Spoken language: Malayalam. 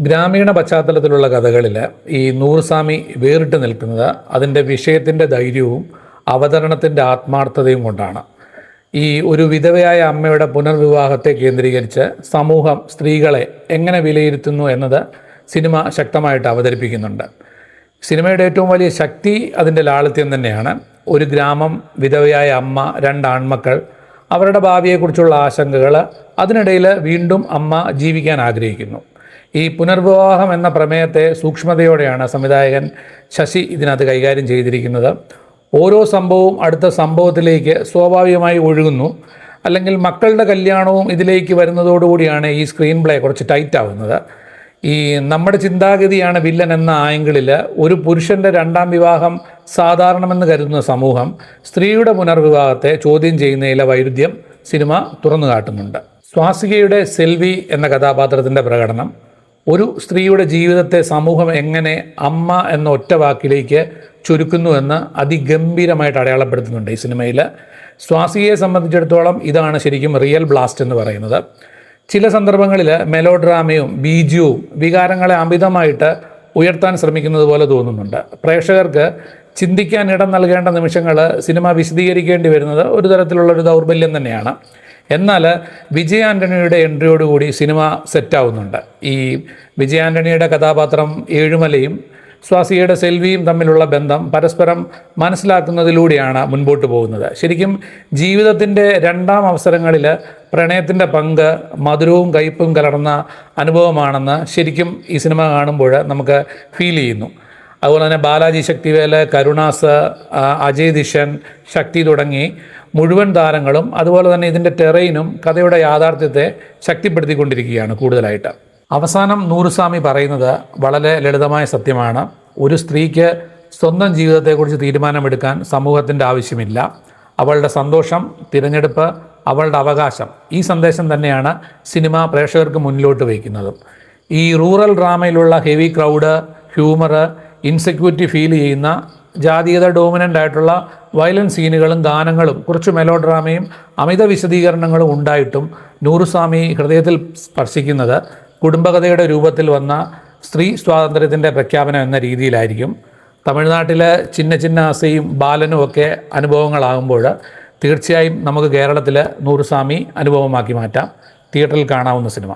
ഗ്രാമീണ പശ്ചാത്തലത്തിലുള്ള കഥകളിൽ ഈ നൂറുസ്വാമി വേറിട്ട് നിൽക്കുന്നത് അതിൻ്റെ വിഷയത്തിൻ്റെ ധൈര്യവും അവതരണത്തിൻ്റെ ആത്മാർത്ഥതയും കൊണ്ടാണ്. ഈ ഒരു വിധവയായ അമ്മയുടെ പുനർവിവാഹത്തെ കേന്ദ്രീകരിച്ച് സമൂഹം സ്ത്രീകളെ എങ്ങനെ വിലയിരുത്തുന്നു എന്നത് സിനിമ ശക്തമായിട്ട് അവതരിപ്പിക്കുന്നുണ്ട്. സിനിമയുടെ ഏറ്റവും വലിയ ശക്തി അതിൻ്റെ ലാളിത്യം തന്നെയാണ്. ഒരു ഗ്രാമം, വിധവയായ അമ്മ, 2 ആൺമക്കൾ, അവരുടെ ഭാവിയെക്കുറിച്ചുള്ള ആശങ്കകൾ, അതിനിടയിൽ വീണ്ടും അമ്മ ജീവിക്കാൻ ആഗ്രഹിക്കുന്നു. ഈ പുനർവിവാഹം എന്ന പ്രമേയത്തെ സൂക്ഷ്മതയോടെയാണ് സംവിധായകൻ ശശി ഇതിനകത്ത് കൈകാര്യം ചെയ്തിരിക്കുന്നത്. ഓരോ സംഭവവും അടുത്ത സംഭവത്തിലേക്ക് സ്വാഭാവികമായി ഒഴുകുന്നു. അല്ലെങ്കിൽ മക്കളുടെ കല്യാണവും ഇതിലേക്ക് വരുന്നതോടുകൂടിയാണ് ഈ സ്ക്രീൻ പ്ലേ കുറച്ച് ടൈറ്റ് ആവുന്നത്. ഈ നമ്മുടെ ചിന്താഗതിയാണ് വില്ലൻ എന്ന ആംഗിളിൽ ഒരു പുരുഷൻ്റെ 2ാം വിവാഹം സാധാരണമെന്ന് കരുതുന്ന സമൂഹം സ്ത്രീയുടെ പുനർവിവാഹത്തെ ചോദ്യം ചെയ്യുന്നതിലെ വൈരുദ്ധ്യം സിനിമ തുറന്നു കാട്ടുന്നുണ്ട്. സ്വാസികയുടെ സെൽവി എന്ന കഥാപാത്രത്തിൻ്റെ പ്രകടനം ഒരു സ്ത്രീയുടെ ജീവിതത്തെ സമൂഹം എങ്ങനെ അമ്മ എന്ന ഒറ്റ വാക്കിലേക്ക് ചുരുക്കുന്നുവെന്ന് അതിഗംഭീരമായിട്ട് അടയാളപ്പെടുത്തുന്നുണ്ട് ഈ സിനിമയിൽ. സ്വാസികയെ സംബന്ധിച്ചിടത്തോളം ഇതാണ് ശരിക്കും റിയൽ ബ്ലാസ്റ്റ് എന്ന് പറയുന്നത്. ചില സന്ദർഭങ്ങളിൽ മെലോഡ്രാമയും ബീജിയവും വികാരങ്ങളെ അമിതമായിട്ട് ഉയർത്താൻ ശ്രമിക്കുന്നത് പോലെ തോന്നുന്നുണ്ട്. പ്രേക്ഷകർക്ക് ചിന്തിക്കാൻ ഇടം നൽകേണ്ട നിമിഷങ്ങൾ സിനിമ വിശദീകരിക്കേണ്ടി വരുന്നത് ഒരു തരത്തിലുള്ളൊരു ദൗർബല്യം തന്നെയാണ്. എന്നാൽ വിജയ് ആൻ്റണിയുടെ എൻട്രിയോടുകൂടി സിനിമ സെറ്റാവുന്നുണ്ട്. ഈ വിജയ് ആൻ്റണിയുടെ കഥാപാത്രം ഏഴുമലയും സ്വാസികയുടെ സെൽവിയും തമ്മിലുള്ള ബന്ധം പരസ്പരം മനസ്സിലാക്കുന്നതിലൂടെയാണ് മുൻപോട്ട് പോകുന്നത്. ശരിക്കും ജീവിതത്തിൻ്റെ 2ാം അവസരങ്ങളിൽ പ്രണയത്തിൻ്റെ പങ്ക് മധുരവും കയ്പും കലർന്ന അനുഭവമാണെന്ന് ശരിക്കും ഈ സിനിമ കാണുമ്പോൾ നമുക്ക് ഫീൽ ചെയ്യുന്നു. അതുപോലെ തന്നെ ബാലാജി ശക്തിവേൽ, കരുണാസ്, അജയ് ദിഷൻ, ശക്തി തുടങ്ങി മുഴുവൻ താരങ്ങളും അതുപോലെ തന്നെ ഇതിൻ്റെ ടെറൈനും കഥയുടെ യാഥാർത്ഥ്യത്തെ ശക്തിപ്പെടുത്തിക്കൊണ്ടിരിക്കുകയാണ് കൂടുതലായിട്ട്. അവസാനം നൂറുസ്വാമി പറയുന്നത് വളരെ ലളിതമായ സത്യമാണ്. ഒരു സ്ത്രീക്ക് സ്വന്തം ജീവിതത്തെക്കുറിച്ച് തീരുമാനമെടുക്കാൻ സമൂഹത്തിൻ്റെ ആവശ്യമില്ല. അവളുടെ സന്തോഷം, തിരഞ്ഞെടുപ്പ്, അവളുടെ അവകാശം. ഈ സന്ദേശം തന്നെയാണ് സിനിമ പ്രേക്ഷകർക്ക് മുന്നിലോട്ട് വയ്ക്കുന്നതും. ഈ റൂറൽ ഡ്രാമയിലുള്ള heavy crowd, humour, insecurity feel ചെയ്യുന്ന ജാതീയത ഡോമിനൻ്റ് ആയിട്ടുള്ള വയലൻസ് സീനുകളും ഗാനങ്ങളും കുറച്ച് മെലോ ഡ്രാമയും അമിത വിശദീകരണങ്ങളും ഉണ്ടായിട്ടും നൂറുസ്വാമി ഹൃദയത്തിൽ സ്പർശിക്കുന്നത് കുടുംബകഥയുടെ രൂപത്തിൽ വന്ന സ്ത്രീ സ്വാതന്ത്ര്യത്തിൻ്റെ പ്രഖ്യാപനം എന്ന രീതിയിലായിരിക്കും. തമിഴ്നാട്ടിലെ ചിന്ന ചിന്ന ആസയും ബാലനും ഒക്കെ അനുഭവങ്ങളാകുമ്പോൾ തീർച്ചയായും നമുക്ക് കേരളത്തിൽ നൂറുസ്വാമി അനുഭവമാക്കി മാറ്റാം. തിയേറ്ററിൽ കാണാവുന്ന സിനിമ.